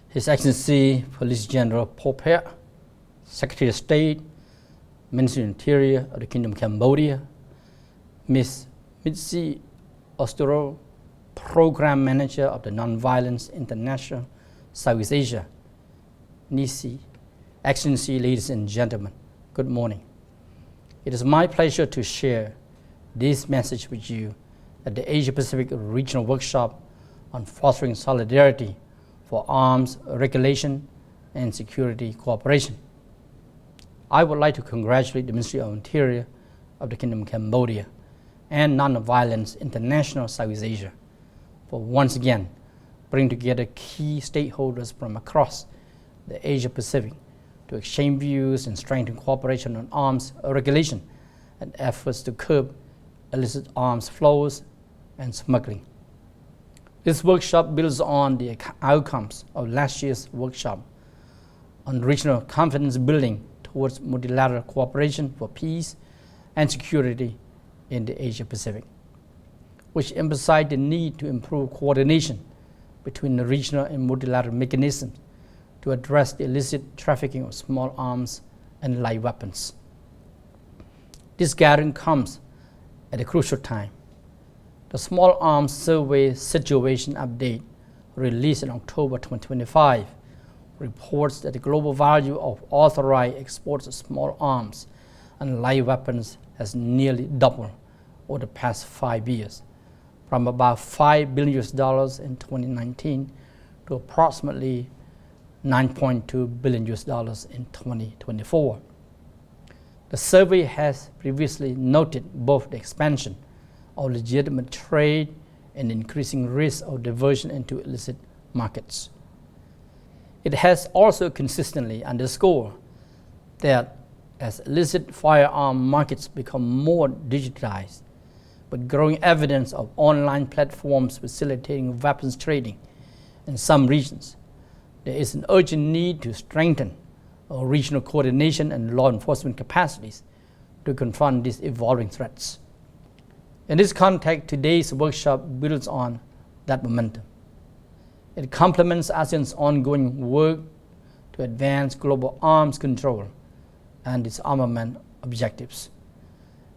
His Excellency Police General Popet, Secretary of State, Ministry of Interior of the Kingdom of Cambodia, Ms. Mitzi Ostoro, Program Manager of the Nonviolence International Southeast Asia, NICI. Excellency, ladies and gentlemen, good morning. It is my pleasure to share this message with you at the Asia-Pacific Regional Workshop on Fostering Solidarity for Arms Regulation and Security Cooperation. I would like to congratulate the Ministry of Interior of the Kingdom of Cambodia and Nonviolence International Southeast Asia for once again bringing together key stakeholders from across the Asia-Pacific to exchange views and strengthen cooperation on arms regulation and efforts to curb illicit arms flows and smuggling. This workshop builds on the outcomes of last year's workshop on regional confidence building towards multilateral cooperation for peace and security in the Asia-Pacific, which emphasized the need to improve coordination between the regional and multilateral mechanisms to address the illicit trafficking of small arms and light weapons. This gathering comes at a crucial time. The Small Arms Survey Situation Update, released in October 2025, reports that the global value of authorized exports of small arms and light weapons has nearly doubled over the past 5 years, from about $5 billion in 2019 to approximately $9.2 billion in 2024. The survey has previously noted both the expansion of legitimate trade and increasing risk of diversion into illicit markets. It has also consistently underscored that as illicit firearm markets become more digitized, with growing evidence of online platforms facilitating weapons trading in some regions, there is an urgent need to strengthen our regional coordination and law enforcement capacities to confront these evolving threats. In this context, today's workshop builds on that momentum. It complements ASEAN's ongoing work to advance global arms control and disarmament objectives,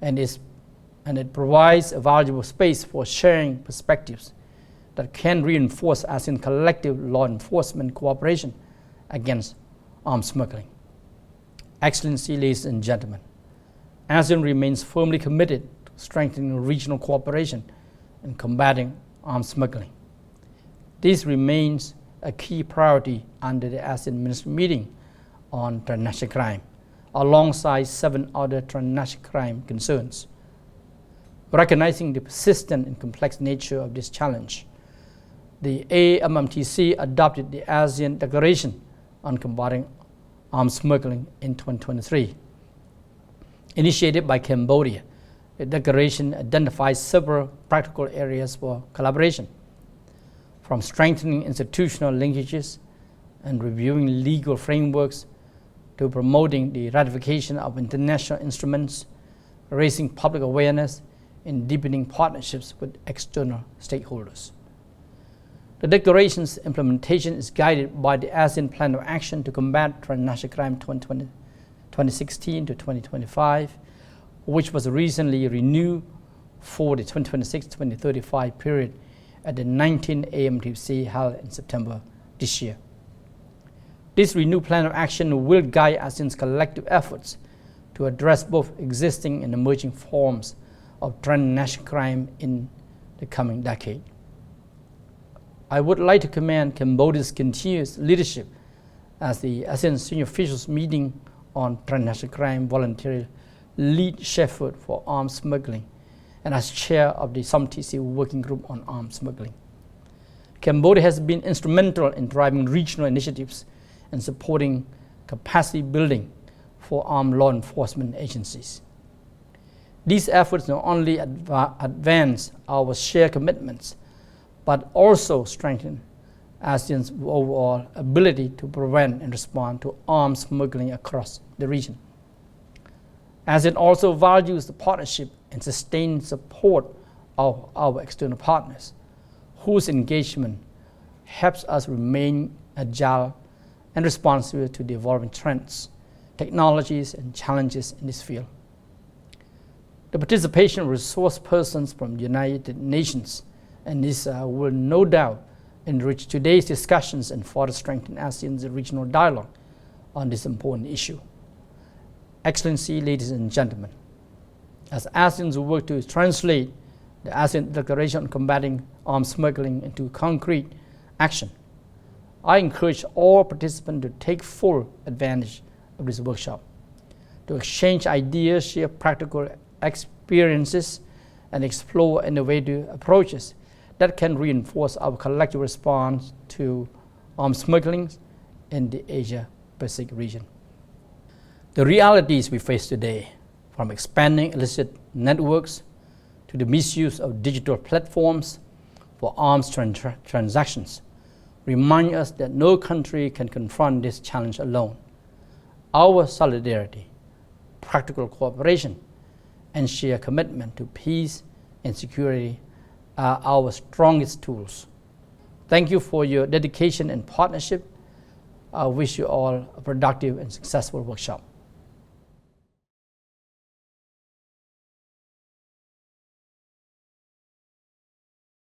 and it provides a valuable space for sharing perspectives that can reinforce ASEAN collective law enforcement cooperation against arms smuggling. Excellency, ladies and gentlemen, ASEAN remains firmly committed to strengthening regional cooperation and combating arms smuggling. This remains a key priority under the ASEAN Ministerial Meeting on Transnational Crime, alongside 7 other transnational crime concerns. Recognizing the persistent and complex nature of this challenge, the AMMTC adopted the ASEAN Declaration on Combating Arms Smuggling in 2023. Initiated by Cambodia, the declaration identifies several practical areas for collaboration, from strengthening institutional linkages and reviewing legal frameworks to promoting the ratification of international instruments, raising public awareness, and deepening partnerships with external stakeholders. The declaration's implementation is guided by the ASEAN Plan of Action to Combat Transnational Crime 2016 to 2025, which was recently renewed for the 2026-2035 period at the 19th AMMTC held in September this year. This renewed Plan of Action will guide ASEAN's collective efforts to address both existing and emerging forms of transnational crime in the coming decade. I would like to commend Cambodia's continuous leadership as the ASEAN Senior Officials Meeting on Transnational Crime voluntarily lead shepherd for arms smuggling and as chair of the AMMTC Working Group on Arms Smuggling. Cambodia has been instrumental in driving regional initiatives and supporting capacity building for armed law enforcement agencies. These efforts not only advance our shared commitments, but also strengthen ASEAN's overall ability to prevent and respond to arms smuggling across the region. ASEAN also values the partnership and sustained support of our external partners, whose engagement helps us remain agile, and responsive to the evolving trends, technologies, and challenges in this field. The participation of resource persons from the United Nations and this will no doubt enrich today's discussions and further strengthen ASEAN's regional dialogue on this important issue. Excellency, ladies and gentlemen, as ASEAN's work to translate the ASEAN Declaration on Combating Arms Smuggling into concrete action, I encourage all participants to take full advantage of this workshop, to exchange ideas, share practical experiences, and explore innovative approaches that can reinforce our collective response to arms smuggling in the Asia-Pacific region. The realities we face today, from expanding illicit networks to the misuse of digital platforms for arms transactions, remind us that no country can confront this challenge alone. Our solidarity, practical cooperation, and shared commitment to peace and security are our strongest tools. Thank you for your dedication and partnership. I wish you all a productive and successful workshop.